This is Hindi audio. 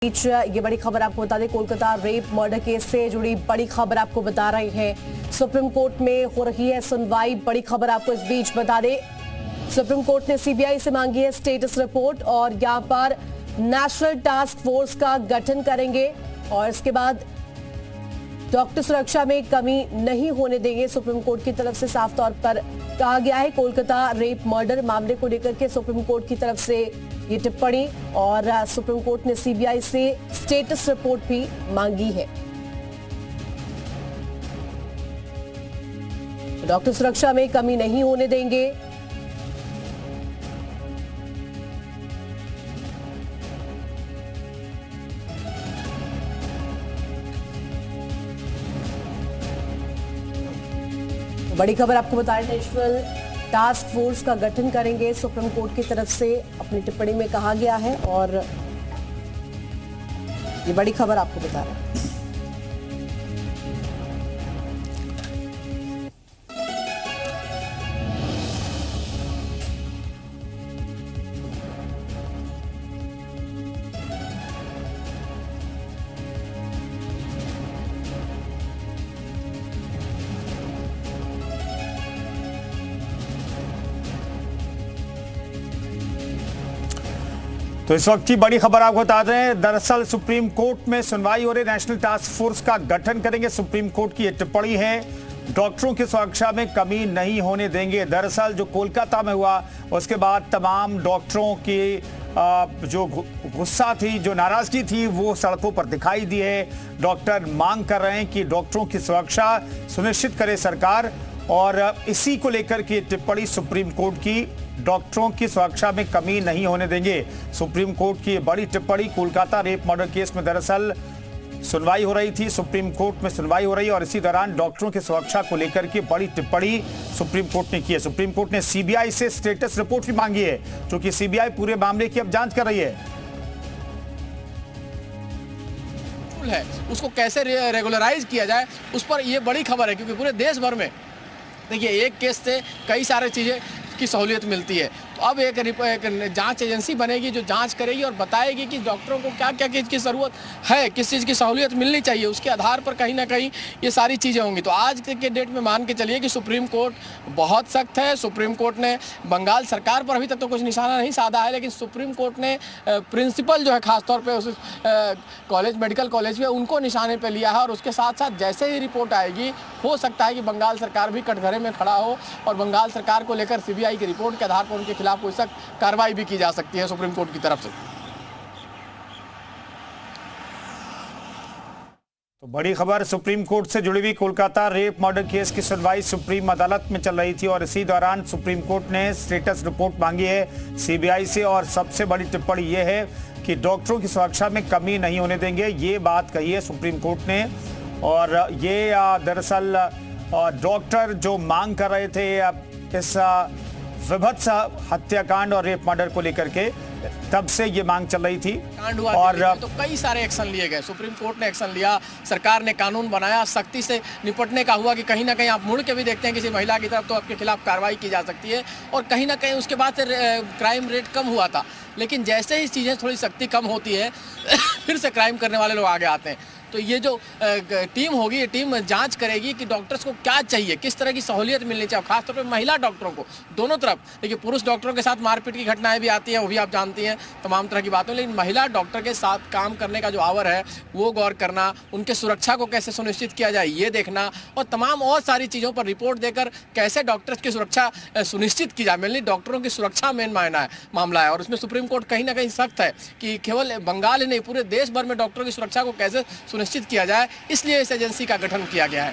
बीच ये बड़ी खबर आपको बता दें, कोलकाता रेप मर्डर केस से जुड़ी बड़ी खबर आपको बता रहे हैं। सुप्रीम कोर्ट में हो रही है सुनवाई। बड़ी खबर आपको इस बीच बता दें, सुप्रीम कोर्ट ने सीबीआई से मांगी है स्टेटस रिपोर्ट और यहां पर नेशनल टास्क फोर्स का गठन करेंगे और इसके बाद डॉक्टर सुरक्षा में कमी नहीं होने देंगे। सुप्रीम कोर्ट की तरफ से साफ तौर पर कहा गया है। कोलकाता रेप मर्डर मामले को लेकर के सुप्रीम कोर्ट की तरफ से ये टिप्पणी और सुप्रीम कोर्ट ने सीबीआई से स्टेटस रिपोर्ट भी मांगी है। डॉक्टर सुरक्षा में कमी नहीं होने देंगे। बड़ी खबर आपको बताएं, नेशनल टास्क फोर्स का गठन करेंगे सुप्रीम कोर्ट की तरफ से अपनी टिप्पणी में कहा गया है और ये बड़ी खबर आपको बता रहे हैं। तो इस वक्त की बड़ी खबर आपको बता दें, दरअसल सुप्रीम कोर्ट में सुनवाई हो रही, नेशनल टास्क फोर्स का गठन करेंगे। सुप्रीम कोर्ट की ये टिप्पणी है, डॉक्टरों की सुरक्षा में कमी नहीं होने देंगे। दरअसल जो कोलकाता में हुआ उसके बाद तमाम डॉक्टरों की जो गुस्सा थी, जो नाराजगी थी, वो सड़कों पर दिखाई दी है। डॉक्टर मांग कर रहे हैं कि डॉक्टरों की सुरक्षा सुनिश्चित करे सरकार और इसी को लेकर की टिप्पणी सुप्रीम कोर्ट की, डॉक्टरों की सुरक्षा में कमी नहीं होने देंगे। सुप्रीम कोर्ट की बड़ी टिप्पणी, कोलकाता रेप मर्डर केस में दरअसल सुनवाई हो रही थी, सुप्रीम कोर्ट में सुनवाई हो रही है और इसी दौरान डॉक्टरों की सुरक्षा को लेकर के बड़ी टिप्पणी सुप्रीम कोर्ट ने की है। सुप्रीम कोर्ट ने सीबीआई से स्टेटस रिपोर्ट भी मांगी है, क्योंकि सीबीआई पूरे मामले की अब जांच कर रही है। उसको कैसे रेगुलराइज किया जाए, उस पर यह बड़ी खबर है, क्योंकि पूरे देश भर में देखिए एक केस से कई सारी चीजें की सहूलियत मिलती है। तो अब एक जांच एजेंसी बनेगी जो जांच करेगी और बताएगी कि डॉक्टरों को क्या क्या चीज़ की ज़रूरत है, किस चीज़ की सहूलियत मिलनी चाहिए, उसके आधार पर कहीं ना कहीं ये सारी चीज़ें होंगी। तो आज के डेट में मान के चलिए कि सुप्रीम कोर्ट बहुत सख्त है। सुप्रीम कोर्ट ने बंगाल सरकार पर अभी तक तो कुछ निशाना नहीं साधा है, लेकिन सुप्रीम कोर्ट ने प्रिंसिपल जो है खासतौर पर उस कॉलेज, मेडिकल कॉलेज में, उनको निशाने पर लिया है और उसके साथ साथ जैसे ही रिपोर्ट आएगी हो सकता है कि बंगाल सरकार भी कटघरे में खड़ा हो और बंगाल सरकार को लेकर सीबीआई की रिपोर्ट के आधार पर उनके खिलाफ कोई सख्त कार्रवाई भी की जा सकती है सुप्रीम कोर्ट की तरफ से। तो बड़ी खबर, सुप्रीम कोर्ट से जुड़ी हुई कोलकाता रेप मर्डर केस की सुनवाई सुप्रीम अदालत में चल रही थी और इसी दौरान सुप्रीम कोर्ट ने स्टेटस रिपोर्ट मांगी है सीबीआई से और सबसे बड़ी टिप्पणी यह है कि डॉक्टरों की सुरक्षा में कमी नहीं होने देंगे। ये बात कही है सुप्रीम कोर्ट ने और ये दरअसल डॉक्टर जो मांग कर रहे थे इस विभत्स हत्याकांड और रेप मर्डर को लेकर के, तब से ये मांग चल रही थी और तो कई सारे एक्शन लिए गए। सुप्रीम कोर्ट ने एक्शन लिया, सरकार ने कानून बनाया, सख्ती से निपटने का हुआ कि कहीं ना कहीं आप मुड़ के भी देखते हैं किसी महिला की तरफ तो आपके खिलाफ कार्रवाई की जा सकती है और कहीं ना कहीं उसके बाद से क्राइम रेट कम हुआ था। लेकिन जैसे ही चीज़ें थोड़ी सख्ती कम होती है फिर से क्राइम करने वाले लोग आगे आते हैं। तो ये जो टीम होगी, ये टीम जांच करेगी कि डॉक्टर्स को क्या चाहिए, किस तरह की सहूलियत मिलनी चाहिए, खासतौर पे महिला डॉक्टरों को, दोनों तरफ। देखिए पुरुष डॉक्टरों के साथ मारपीट की घटनाएं भी आती हैं, वो भी आप जानती हैं, तमाम तरह की बातें, लेकिन महिला डॉक्टर के साथ काम करने का जो आवर है वो गौर करना, उनके सुरक्षा को कैसे सुनिश्चित किया जाए ये देखना और तमाम और सारी चीज़ों पर रिपोर्ट देकर कैसे डॉक्टर्स की सुरक्षा सुनिश्चित की जाए। मेनली डॉक्टरों की सुरक्षा मेन मामला है और उसमें सुप्रीम कोर्ट कहीं ना कहीं सख्त है कि केवल बंगाल ही नहीं, पूरे देश भर में डॉक्टरों की सुरक्षा को कैसे सुनिश्चित किया जाए, इसलिए इस एजेंसी का गठन किया गया है।